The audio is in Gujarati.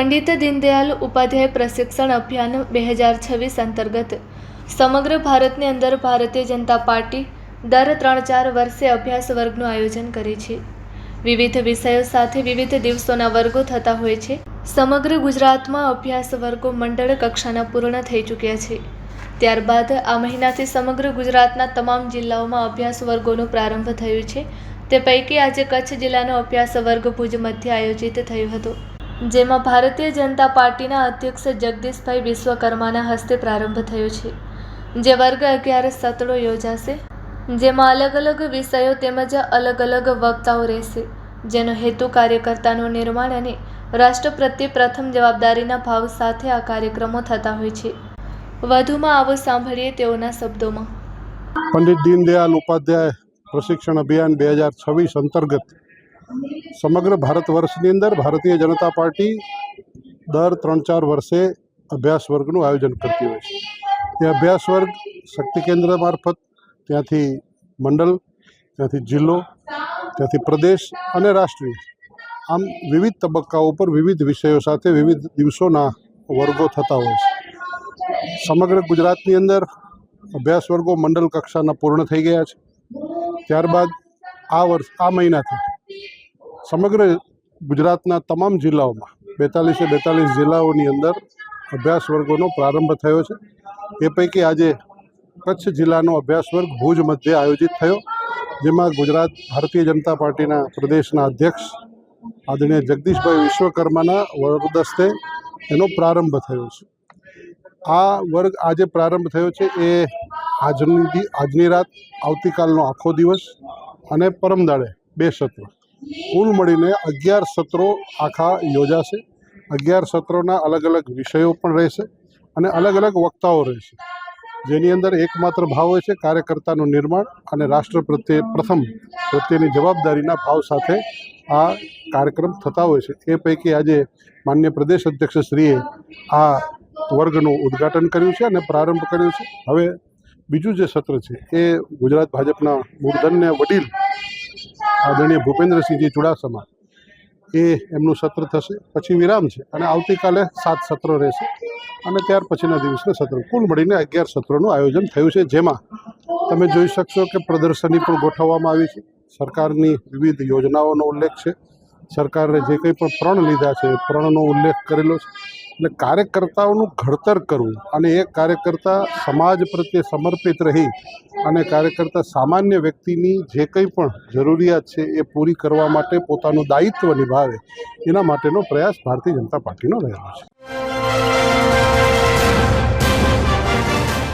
પંડિત દીનદયાલ ઉપાધ્યાય પ્રશિક્ષણ અભિયાન 2026 અંતર્ગત સમગ્ર ભારતની અંદર ભારતીય જનતા પાર્ટી દર 3-4 વર્ષે અભ્યાસ વર્ગનું આયોજન કરે છે। વિવિધ વિષયો સાથે વિવિધ દિવસોના વર્ગો થતા હોય છે। સમગ્ર ગુજરાતમાં અભ્યાસ વર્ગો મંડળ કક્ષાના પૂર્ણ થઈ ચૂક્યા છે। ત્યારબાદ આ મહિનાથી સમગ્ર ગુજરાતના તમામ જિલ્લાઓમાં અભ્યાસ વર્ગોનો પ્રારંભ થયો છે। તે પૈકી આજે કચ્છ જિલ્લાનો અભ્યાસ વર્ગ ભુજ મધ્યે આયોજિત થયો હતો, જેમાં ભારતીય જનતા પાર્ટીના અધ્યક્ષ જગદીશભાઈ વિશ્વકર્માના હસ્તે પ્રારંભ થયો છે। જે વર્ગ 11 સત્રો યોજાશે, જેમાં અલગ અલગ વિષયો તેમજ અલગ અલગ વક્તાઓ રહેશે, જેનો હેતુ કાર્યકર્તાનું નિર્માણ અને રાષ્ટ્ર પ્રત્યે પ્રથમ જવાબદારીના ભાવ સાથે આ કાર્યક્રમો થતા હોય છે। વધુમાં આવો સાંભળીએ તેઓના શબ્દોમાં। પંડિત દીનદયાલ ઉપાધ્યાય પ્રશિક્ષણ અભિયાન 2026 અંતર્ગત સમગ્ર ભારત વર્ષની અંદર ભારતીય જનતા પાર્ટી દર 3-4 વર્ષે અભ્યાસ વર્ગનું આયોજન કરતી હોય છે। એ અભ્યાસ વર્ગ શક્તિ કેન્દ્ર મારફત, ત્યાંથી મંડળ, ત્યાંથી જિલ્લો, ત્યાંથી પ્રદેશ અને રાષ્ટ્રીય, આમ વિવિધ તબક્કાઓ પર વિવિધ વિષયો સાથે વિવિધ દિવસોના વર્ગો થતા હોય છે। સમગ્ર ગુજરાતની અંદર અભ્યાસ વર્ગો મંડળ કક્ષાના પૂર્ણ થઈ ગયા છે। ત્યારબાદ આ મહિનાથી સમગ્ર ગુજરાતના તમામ જિલ્લાઓમાં 42 જિલ્લાઓની અંદર અભ્યાસ વર્ગોનો પ્રારંભ થયો છે। એ પૈકી આજે કચ્છ જિલ્લાનો અભ્યાસ વર્ગ ભુજ મધ્યે આયોજિત થયો, જેમાં ગુજરાત ભારતીય જનતા પાર્ટીના પ્રદેશના અધ્યક્ષ આદરણીય જગદીશભાઈ વિશ્વકર્માના વરદસ્તે એનો પ્રારંભ થયો છે। આ વર્ગ આજે પ્રારંભ થયો છે એ આજની રાત, આવતીકાલનો આખો દિવસ અને પરમદાડે 2 સત્રો, કુલ મળીને 11 સત્રો આખા યોજાશે। 11 સત્રોના અલગ અલગ વિષયો પણ રહેશે અને અલગ અલગ વક્તાઓ રહેશે, જેની અંદર એકમાત્ર ભાવ હોય છે કાર્યકર્તાનું નિર્માણ અને રાષ્ટ્ર પ્રત્યેની જવાબદારીના ભાવ સાથે આ કાર્યક્રમ થતા હોય છે। એ પૈકી આજે માનનીય પ્રદેશ અધ્યક્ષશ્રીએ આ વર્ગનું ઉદ્ઘાટન કર્યું છે અને પ્રારંભ કર્યો છે। હવે બીજું જે સત્ર છે એ ગુજરાત ભાજપના મૂર્ધન્ય વડીલ આદરણીય ભૂપેન્દ્રસિંહજી ચુડાસમા, એ એમનું સત્ર થશે, પછી વિરામ છે અને આવતીકાલે 7 સત્રો રહેશે અને ત્યાર પછીના દિવસના સત્રો, કુલ મળીને 11 સત્રોનું આયોજન થયું છે। જેમાં તમે જોઈ શકશો કે પ્રદર્શની પણ ગોઠવવામાં આવી છે, સરકારની વિવિધ યોજનાઓનો ઉલ્લેખ છે, સરકારે જે કંઈ પણ પ્રણ લીધા છે પ્રણનો ઉલ્લેખ કરેલો છે। એટલે કાર્યકર્તાઓનું ઘડતર કરવું અને એક કાર્યકર્તા સમાજ પ્રત્યે સમર્પિત રહી અને કાર્યકર્તા સામાન્ય વ્યક્તિની જે કંઈ પણ જરૂરિયાત છે એ પૂરી કરવા માટે પોતાનું દાયિત્વ નિભાવે, એના માટેનો પ્રયાસ ભારતીય જનતા પાર્ટીનો રહેલો છે।